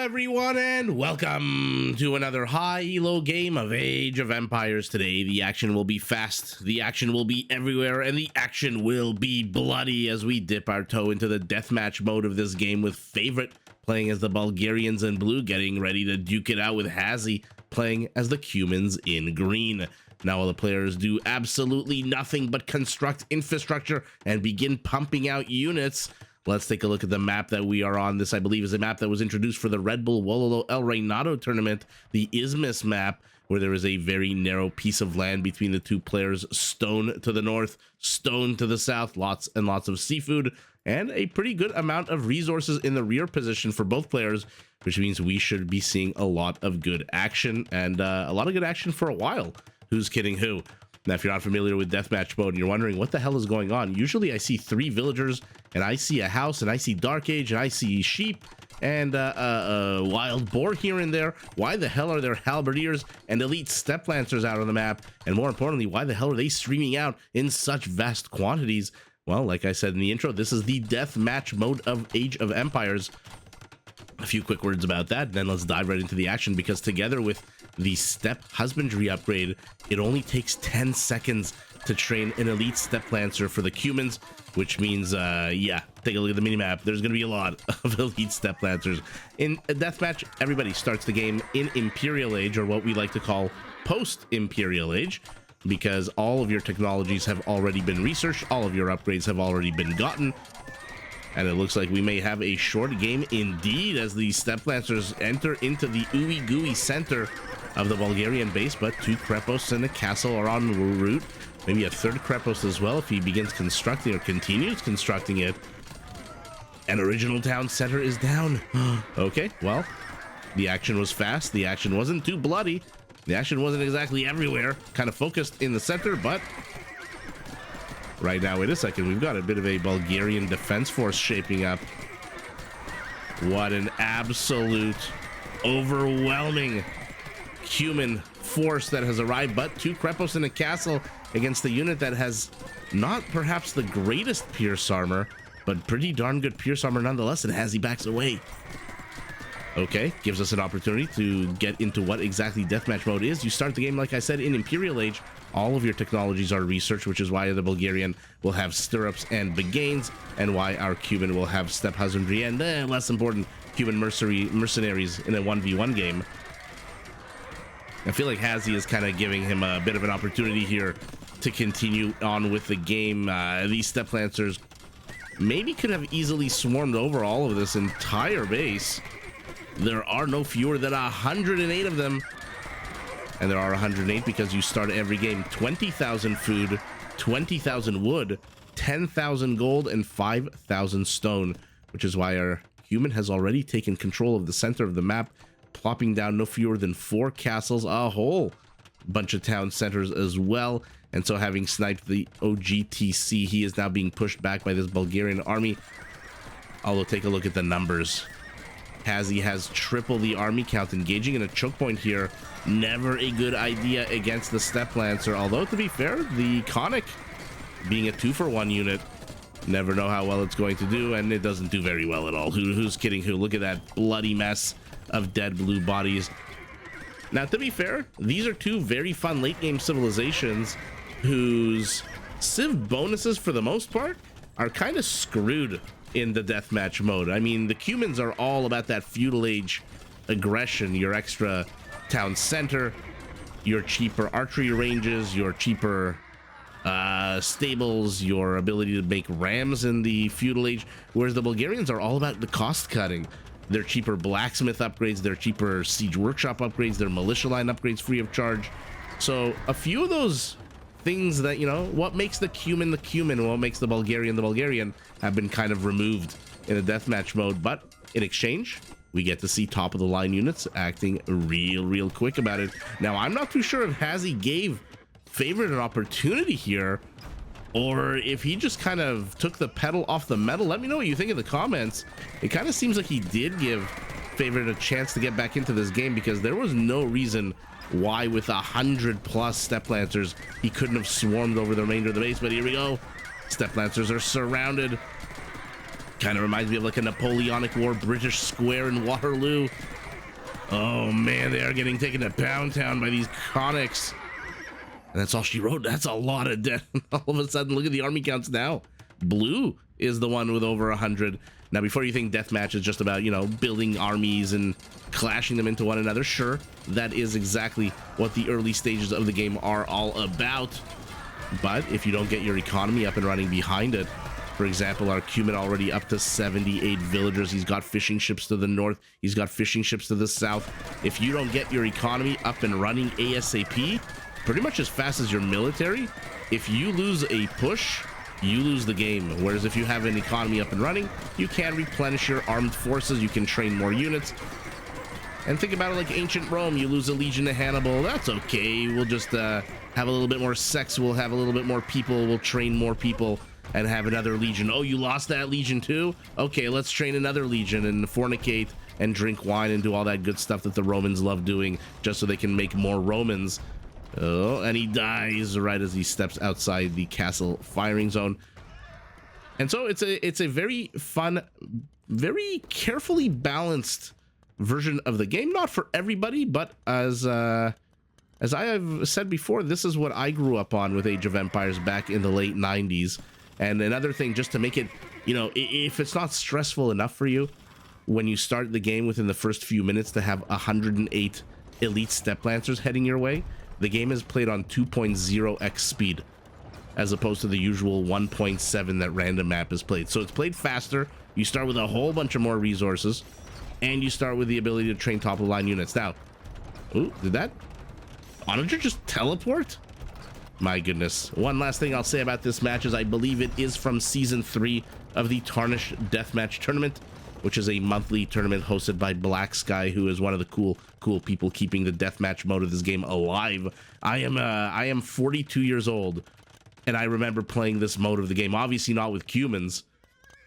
everyone, and welcome to another high-elo game of Age of Empires. Today, the action will be fast, the action will be everywhere, and the action will be bloody as we dip our toe into the deathmatch mode of this game with Favorite playing as the Bulgarians in blue, getting ready to duke it out with HazZy playing as the Cumans in green. Now all the players do absolutely nothing but construct infrastructure and begin pumping out units. Let's take a look at the map that we are on. This, I believe, is a map that was introduced for the Red Bull Wololo El Reinado tournament, the Isthmus map, where there is a very narrow piece of land between the two players. Stone to the north, stone to the south, lots and lots of seafood, and a pretty good amount of resources in the rear position for both players, which means we should be seeing a lot of good action, and a lot of good action for a while. Who's kidding who? Now, if you're not familiar with deathmatch mode and you're wondering what the hell is going on, usually I see 3 villagers, and I see a house, and I see Dark Age, and I see sheep, and a wild boar here and there. Why the hell are there halberdiers and elite step lancers out on the map? And more importantly, why the hell are they streaming out in such vast quantities? Well, like I said in the intro, this is the deathmatch mode of Age of Empires. A few quick words about that, then let's dive right into the action, because together with the step husbandry upgrade, it only takes 10 seconds to train an elite step lancer for the Cumans, which means, yeah, take a look at the minimap. There's going to be a lot of elite step lancers. In a deathmatch, everybody starts the game in Imperial Age, or what we like to call post-Imperial Age, because all of your technologies have already been researched, all of your upgrades have already been gotten, and it looks like we may have a short game indeed as the step lancers enter into the ooey gooey center of the Bulgarian base, but 2 Krepos and a castle are en route. Maybe a 3rd Krepos as well if he begins constructing or continues constructing it. An original town center is down. Okay, well, the action was fast. The action wasn't too bloody. The action wasn't exactly everywhere. Kind of focused in the center, but right now, wait a second, we've got a bit of a Bulgarian defense force shaping up. What an absolute overwhelming Cuman force that has arrived, but 2 Krepos in a castle against the unit that has not perhaps the greatest pierce armor, but pretty darn good pierce armor nonetheless, and HazZy backs away. Okay, gives us an opportunity to get into what exactly deathmatch mode is. You start the game, like I said, in Imperial Age. All of your technologies are researched, which is why the Bulgarian will have stirrups and begains, and why our Cuban will have step husbandry and, less important, Cuban mercenaries in a 1v1 game. I feel like HazZy is kind of giving him a bit of an opportunity here to continue on with the game. These step lancers maybe could have easily swarmed over all of this entire base. There are no fewer than 108 of them. And there are 108 because you start every game 20,000 food, 20,000 wood, 10,000 gold, and 5,000 stone, which is why our human has already taken control of the center of the map, plopping down no fewer than 4 castles, a whole bunch of town centers as well. And so, having sniped the OGTC, he is now being pushed back by this Bulgarian army. Although, take a look at the numbers. HazZy has triple the army count. Engaging in a choke point here, never a good idea against the step lancer. Although, to be fair, the Conic being a 2-for-1 unit, never know how well it's going to do, and it doesn't do very well at all. Who's kidding who? Look at that bloody mess of dead blue bodies. Now, to be fair, these are 2 very fun late game civilizations whose civ bonuses, for the most part, are kind of screwed in the deathmatch mode. I mean, the Cumans are all about that feudal age aggression, your extra town center, your cheaper archery ranges, your cheaper stables, your ability to make rams in the feudal age, whereas the Bulgarians are all about the cost cutting. Their cheaper blacksmith upgrades, their cheaper siege workshop upgrades, their militia line upgrades free of charge. So a few of those things that, you know, what makes the Cuman and what makes the Bulgarian have been kind of removed in a deathmatch mode. But in exchange, we get to see top of the line units acting real quick about it. Now, I'm not too sure if HazZy gave Favorite an opportunity here, or if he just kind of took the pedal off the metal. Let me know what you think in the comments. It kind of seems like he did give Favorite a chance to get back into this game, because there was no reason why with 100+ step lancers he couldn't have swarmed over the remainder of the base. But here we go. Step lancers are surrounded. Kind of reminds me of like a Napoleonic War British square in Waterloo. Oh man, they are getting taken to Pound Town by these conics. And that's all she wrote. That's a lot of death. All of a sudden, look at the army counts now. Blue is the one with over 100. Now, before you think deathmatch is just about, you know, building armies and clashing them into one another, sure, that is exactly what the early stages of the game are all about. But if you don't get your economy up and running behind it, for example, our Cuman already up to 78 villagers. He's got fishing ships to the north. He's got fishing ships to the south. If you don't get your economy up and running ASAP, pretty much as fast as your military, if you lose a push, you lose the game. Whereas if you have an economy up and running, you can replenish your armed forces. You can train more units. And think about it like ancient Rome. You lose a legion to Hannibal. That's okay. We'll just have a little bit more sex. We'll have a little bit more people. We'll train more people and have another legion. Oh, you lost that legion too? Okay, let's train another legion and fornicate and drink wine and do all that good stuff that the Romans love doing just so they can make more Romans. Oh, and he dies right as he steps outside the castle firing zone. And so it's a very fun, very carefully balanced version of the game. Not for everybody, but as I have said before, this is what I grew up on with Age of Empires back in the late 90s. And another thing, just to make it, you know, if it's not stressful enough for you when you start the game within the first few minutes to have 108 elite step lancers heading your way, the game is played on 2.0x speed as opposed to the usual 1.7 that random map is played. So it's played faster. You start with a whole bunch of more resources, and you start with the ability to train top of the line units. Now, ooh, did that Onager just teleport? My goodness. One last thing I'll say about this match is I believe it is from season 3 of the Tarnished Death Match tournament, which is a monthly tournament hosted by Blacksky, who is one of the cool people keeping the deathmatch mode of this game alive. I am 42 years old, and I remember playing this mode of the game. Obviously not with Cumans,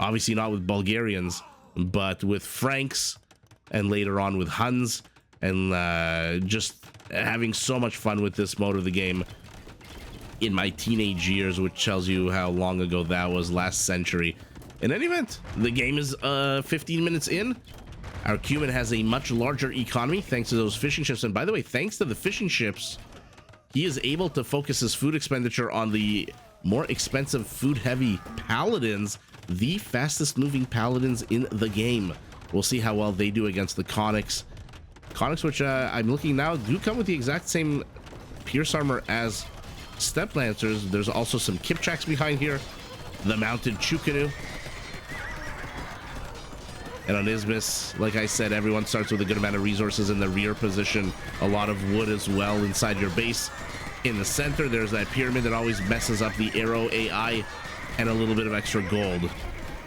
obviously not with Bulgarians, but with Franks, and later on with Huns, and just having so much fun with this mode of the game in my teenage years, which tells you how long ago that was, last century. In any event, the game is 15 minutes in. Our Cuman has a much larger economy thanks to those fishing ships. And by the way, thanks to the fishing ships, he is able to focus his food expenditure on the more expensive food-heavy paladins, the fastest moving paladins in the game. We'll see how well they do against the conics. Conics, which I'm looking now, do come with the exact same pierce armor as step lancers. There's also some Kipchaks behind here. The mounted Chukanu. And on Isthmus, like I said, everyone starts with a good amount of resources in the rear position. A lot of wood as well inside your base. In the center, there's that pyramid that always messes up the arrow AI, and a little bit of extra gold.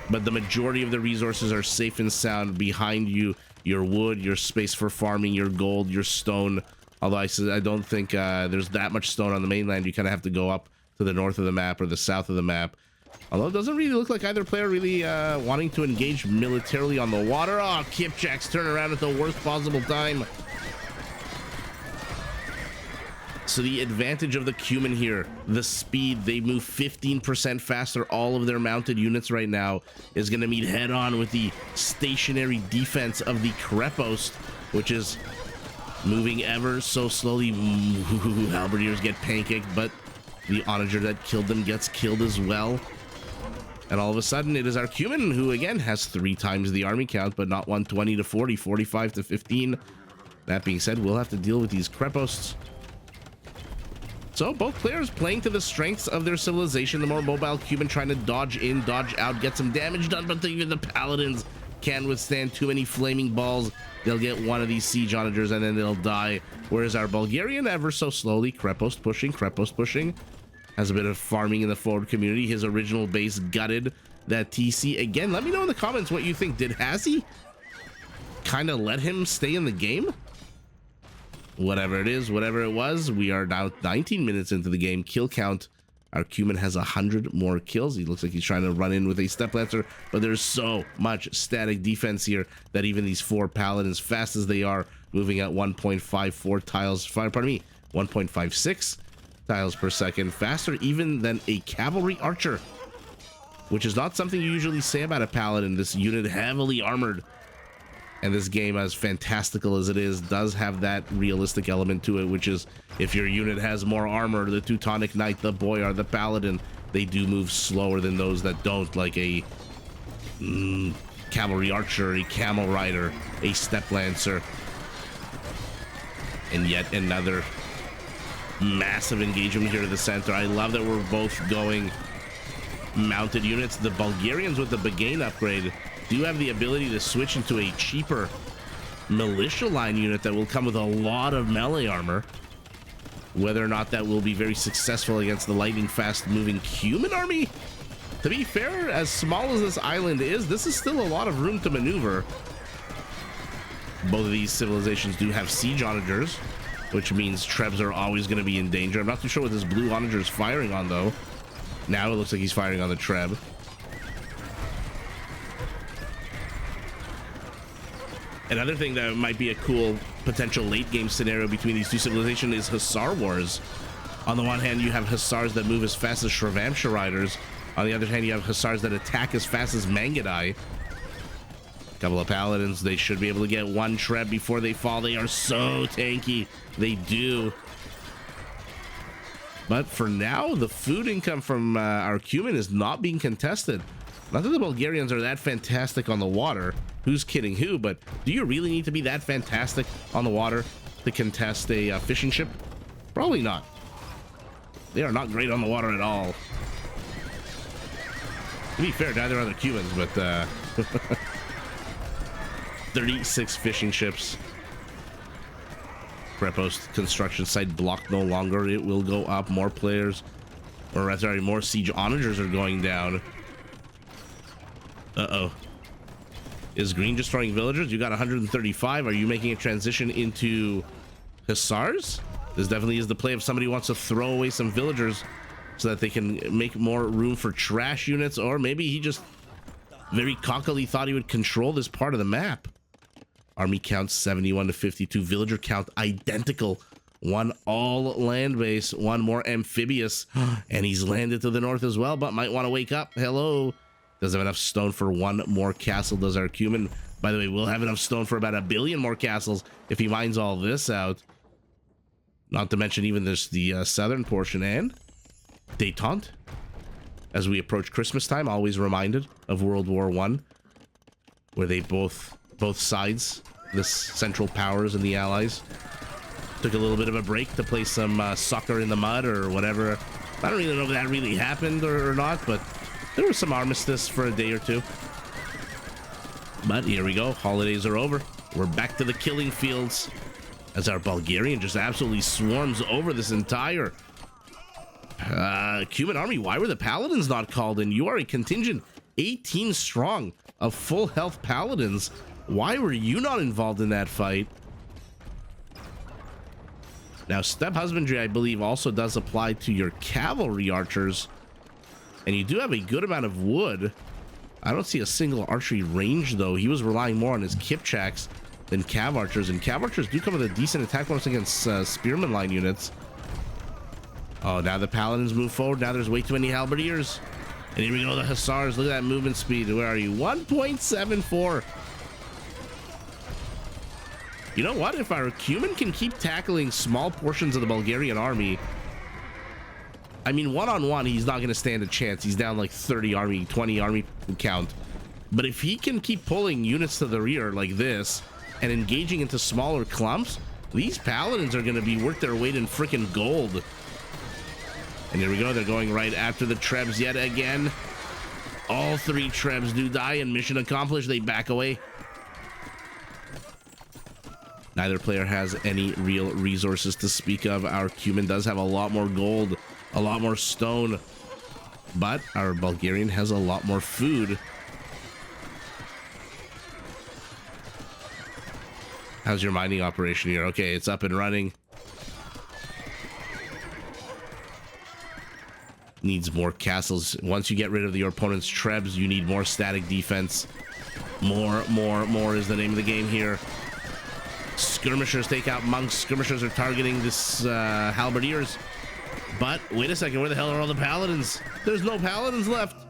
But the majority of the resources are safe and sound behind you. Your wood, your space for farming, your gold, your stone. Although I don't think there's that much stone on the mainland. You kind of have to go up to the north of the map or the south of the map. Although it doesn't really look like either player really wanting to engage militarily on the water. Oh, Kipchaks turn around at the worst possible time. So the advantage of the Cuman here, the speed, they move 15% faster. All of their mounted units right now is going to meet head on with the stationary defense of the Krepos, which is moving ever so slowly. Halberdiers get pancaked, but the Onager that killed them gets killed as well. And all of a sudden, it is our Cuman who, again, has 3 times the army count, but not 120 to 40, 45 to 15. That being said, we'll have to deal with these Kreposts. So both players playing to the strengths of their civilization. The more mobile Cuman trying to dodge in, dodge out, get some damage done, but even the Paladins can't withstand too many flaming balls. They'll get one of these siege onagers and then they'll die. Whereas our Bulgarian, ever so slowly, Krepost pushing, has a bit of farming in the forward community. His original base gutted. That TC, again, let me know in the comments what you think. Did HazZy kind of let him stay in the game? Whatever it is, whatever it was, we are now 19 minutes into the game. Kill count, our Cuman has 100 more kills. He looks like he's trying to run in with a step lancer, but there's so much static defense here that even these 4 paladins, fast as they are, moving at 1.54 tiles, pardon me, 1.56 tiles per second, faster even than a cavalry archer. which is not something you usually say about a paladin. This unit heavily armored, and this game, as fantastical as it is, does have that realistic element to it, which is if your unit has more armor, the Teutonic Knight, the Boyar, the Paladin, they do move slower than those that don't, like a Cavalry Archer, a Camel Rider, a Step Lancer. And yet another massive engagement here to the center. I love that we're both going mounted units. The Bulgarians with the Bagain upgrade do have the ability to switch into a cheaper militia line unit that will come with a lot of melee armor. Whether or not that will be very successful against the lightning fast moving Cuman army, to be fair, as small as this island is, this is still a lot of room to maneuver. Both of these civilizations do have siege onagers, which means Trebs are always going to be in danger. I'm not too sure what this blue onager is firing on, though. Now it looks like he's firing on the Treb. Another thing that might be a cool potential late game scenario between these two civilizations is Hussar Wars. On the one hand, you have Hussars that move as fast as Shravamsha Riders. On the other hand, you have Hussars that attack as fast as Mangudai. Couple of Paladins, they should be able to get one Treb before they fall. They are so tanky. They do. But for now, the food income from our Cuman is not being contested. Not that the Bulgarians are that fantastic on the water. Who's kidding who? But do you really need to be that fantastic on the water to contest a fishing ship? Probably not. They are not great on the water at all. To be fair, neither are the Cumans, but 36 fishing ships. Prepost construction site blocked no longer. It will go up. More players, or rather, more siege onagers are going down. Uh-oh. Is green destroying villagers? You got 135. Are you making a transition into Hussars? This definitely is the play if somebody wants to throw away some villagers so that they can make more room for trash units, or maybe he just very cockily thought he would control this part of the map. Army count 71 to 52. Villager count identical. One all land base, one more amphibious, and he's landed to the north as well, but might want to wake up. Hello. Does have enough stone for one more castle, does our Cuman. By the way, we'll have enough stone for about 1 billion more castles if he mines all this out. Not to mention even this, the southern portion, and détente. As we approach Christmas time, always reminded of World War I, where they both sides, this Central Powers and the Allies, took a little bit of a break to play some soccer in the mud or whatever. I don't really know if that really happened or not, but there was some armistice for a day or two. But here we go. Holidays are over. We're back to the killing fields as our Bulgarian just absolutely swarms over this entire Cuman army. Why were the Paladins not called in? You are a contingent 18 strong of full health Paladins. Why were you not involved in that fight? Now, Steppe Husbandry, I believe, also does apply to your Cavalry Archers. And you do have a good amount of wood. I don't see a single archery range, though. He was relying more on his Kipchaks than Cav Archers. And Cav Archers do come with a decent attack bonus against Spearman line units. Oh, now the Paladins move forward. Now there's way too many Halberdiers. And here we go, the Hussars. Look at that movement speed. Where are you? 1.74. You know what? If our Cuman can keep tackling small portions of the Bulgarian army, I mean, one-on-one, he's not going to stand a chance. He's down like 30 army, 20 army count. But if he can keep pulling units to the rear like this and engaging into smaller clumps, these Paladins are going to be worth their weight in freaking gold. And here we go. They're going right after the Trebs yet again. All 3 Trebs do die, and mission accomplished. They back away. Neither player has any real resources to speak of. Our Cuman does have a lot more gold, a lot more stone, but our Bulgarian has a lot more food. How's your mining operation here? Okay, it's up and running. Needs more castles. Once you get rid of your opponent's Trebs, you need more static defense. More is the name of the game here. Skirmishers take out monks. Skirmishers are targeting this halberdiers. But wait a second, where the hell are all the paladins? There's no paladins left.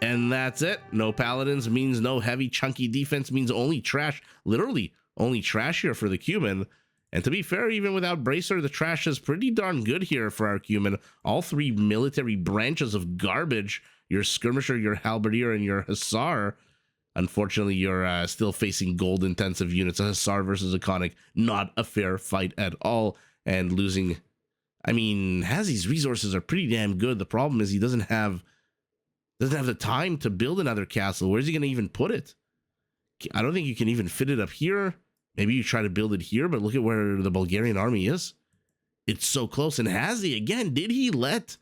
And that's it. No paladins means no heavy, chunky defense, means only trash. Literally, only trash here for the Cuman. And to be fair, even without Bracer, the trash is pretty darn good here for our Cuman. All three military branches of garbage. Your Skirmisher, your Halberdier, and your Hussar. Unfortunately, you're still facing gold-intensive units. A Hussar versus a Conic. Not a fair fight at all. And losing... I mean, HazZy's resources are pretty damn good. The problem is he doesn't have the time to build another castle. Where's he going to even put it? I don't think you can even fit it up here. Maybe you try to build it here, but look at where the Bulgarian army is. It's so close. And HazZy, again, did he let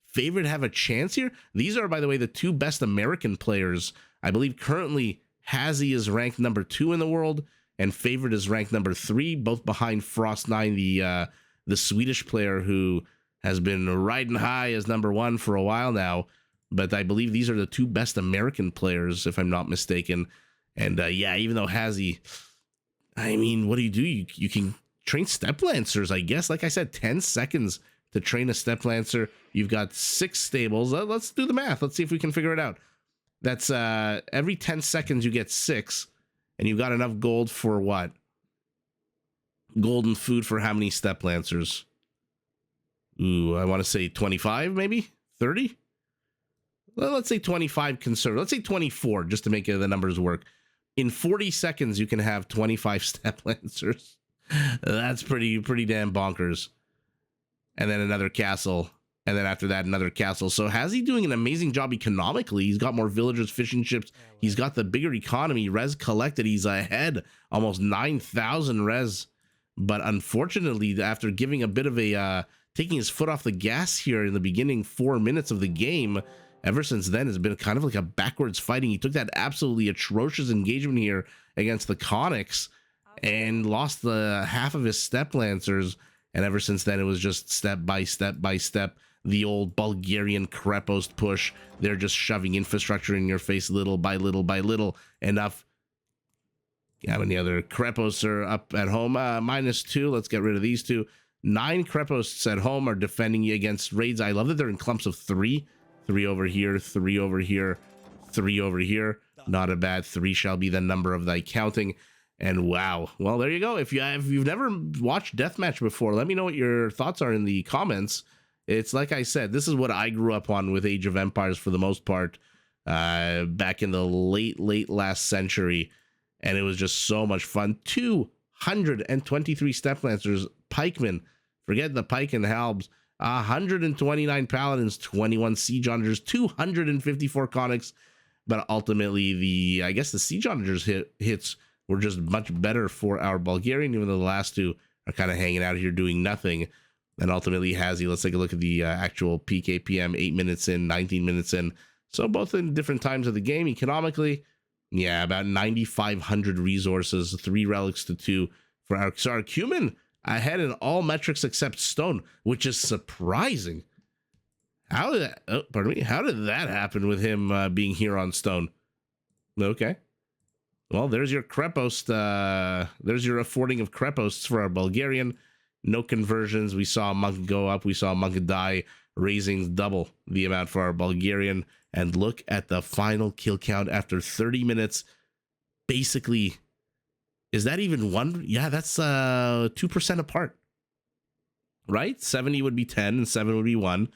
Favorite have a chance here? These are, by the way, the two best American players. I believe currently HazZy is ranked number 2 in the world, and Favorite is ranked number 3, both behind Frost9, the Swedish player who has been riding high as number 1 for a while now. But I believe these are the two best American players, if I'm not mistaken. And yeah, even though HazZy, I mean, what do? You can train Step Lancers, I guess. Like I said, 10 seconds to train a Step Lancer. You've got 6 stables. Let's do the math. Let's see if we can figure it out. That's every 10 seconds you get 6, and you've got enough gold for what? Golden food for how many Step Lancers? Ooh, I want to say 25, maybe 30. Well, let's say 25 conservative. Let's say 24, just to make the numbers work. In 40 seconds, you can have 25 Step Lancers. That's pretty damn bonkers. And then another castle. And then after that, another castle. So HazZy doing an amazing job economically. He's got more villagers, fishing ships. He's got the bigger economy. Res collected. He's ahead. Almost 9,000 res. But unfortunately, after giving a bit of a... taking his foot off the gas here in the beginning 4 minutes of the game... Ever since then, it's been kind of like a backwards fighting. He took that absolutely atrocious engagement here against the Conics and lost the half of his Step Lancers. And ever since then, it was just step by step by step. The old Bulgarian Krepost push. They're just shoving infrastructure in your face little by little by little. Enough. How many other Kreposts are up at home? -2. Let's get rid of these two. 9 Kreposts at home are defending you against raids. I love that they're in clumps of 3. 3 over here, 3 over here, 3 over here. Not a bad 3 shall be the number of thy counting. And wow. Well, there you go. If you've never watched Deathmatch before, let me know what your thoughts are in the comments. It's like I said, this is what I grew up on with Age of Empires for the most part, back in the late last century. And it was just so much fun. 223 Step Lancers, pikemen. Forget the pike and halbs. 129 paladins, 21 siege onagers, 254 conics, but ultimately I guess the siege onagers hits were just much better for our Bulgarian, even though the last two are kind of hanging out here doing nothing. And ultimately HazZy, let's take a look at the actual PKPM, 8 minutes in, 19 minutes in. So both in different times of the game. Economically, yeah, about 9,500 resources, 3 relics to 2 for our Cuman. Ahead in all metrics except stone, which is surprising. How did that? Oh, pardon me. How did that happen with him being here on stone? Okay. Well, there's your Krepost. There's your affording of Kreposts for our Bulgarian. No conversions. We saw a monk go up. We saw a monk die, raising double the amount for our Bulgarian. And look at the final kill count after 30 minutes. Basically. Is that even one? Yeah, that's 2% apart, right? 70 would be 10 and 7 would be 1.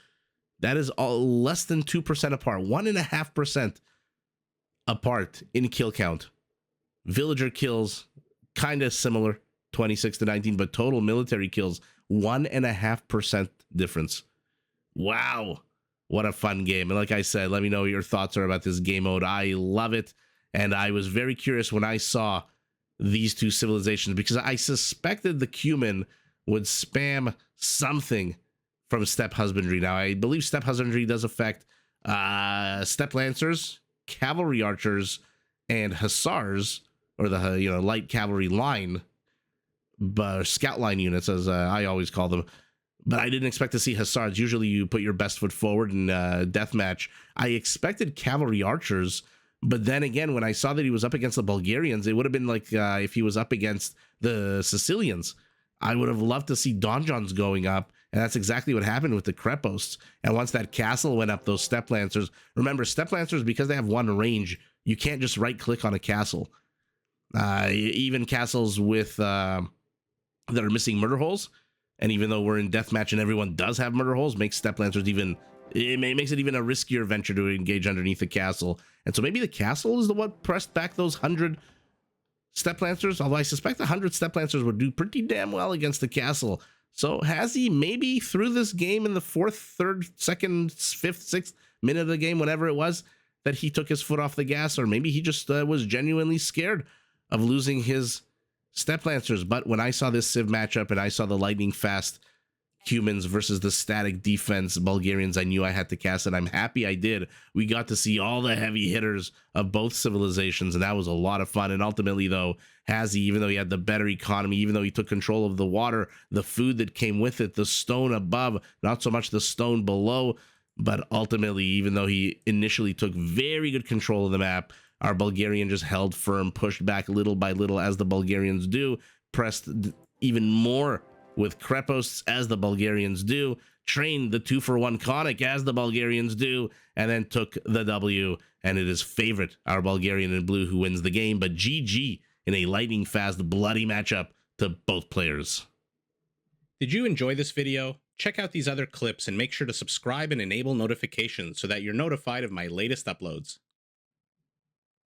That is all less than 2% apart, 1.5% apart in kill count. Villager kills, kind of similar, 26 to 19, but total military kills, 1.5% difference. Wow, what a fun game. And like I said, let me know what your thoughts are about this game mode. I love it. And I was very curious when I saw these two civilizations, because I suspected the Cuman would spam something from Steppe Husbandry. Now, I believe Steppe Husbandry does affect Steppe Lancers, Cavalry Archers, and Hussars, or the light cavalry line, but scout line units, as I always call them. But I didn't expect to see Hussars. Usually you put your best foot forward in deathmatch. I expected Cavalry Archers. But then again, when I saw that he was up against the Bulgarians, it would have been like if he was up against the Sicilians. I would have loved to see donjons going up And that's exactly what happened with the Krepos. And once that castle went up, those Step Lancers, remember, Step Lancers, because they have one range, you can't just right-click on a castle. Even castles with that are missing murder holes, and even though we're in deathmatch and everyone does have murder holes, makes Step Lancers even, makes it even a riskier venture to engage underneath the castle. And so maybe the castle is the one pressed back those 100 Step Lancers, although I suspect 100 Step Lancers would do pretty damn well against the castle. So HazZy maybe through this game in the 4th, 3rd, 2nd, 5th, 6th minute of the game, whenever it was, that he took his foot off the gas, or maybe he just was genuinely scared of losing his Step Lancers. But when I saw this Civ matchup and I saw the lightning fast Cumans versus the static defense Bulgarians, I knew I had to cast it. I'm happy I did. We got to see all the heavy hitters of both civilizations, and that was a lot of fun. And ultimately, though, HazZy, even though he had the better economy, even though he took control of the water, the food that came with it, the stone above, not so much the stone below, but ultimately, even though he initially took very good control of the map, our Bulgarian just held firm, pushed back little by little, as the Bulgarians do, pressed even more with Krepos, as the Bulgarians do, trained the 2-for-1 Conic, as the Bulgarians do, and then took the W. And it is favorite, our Bulgarian in blue, who wins the game. But GG in a lightning fast, bloody matchup to both players. Did you enjoy this video? Check out these other clips and make sure to subscribe and enable notifications so that you're notified of my latest uploads.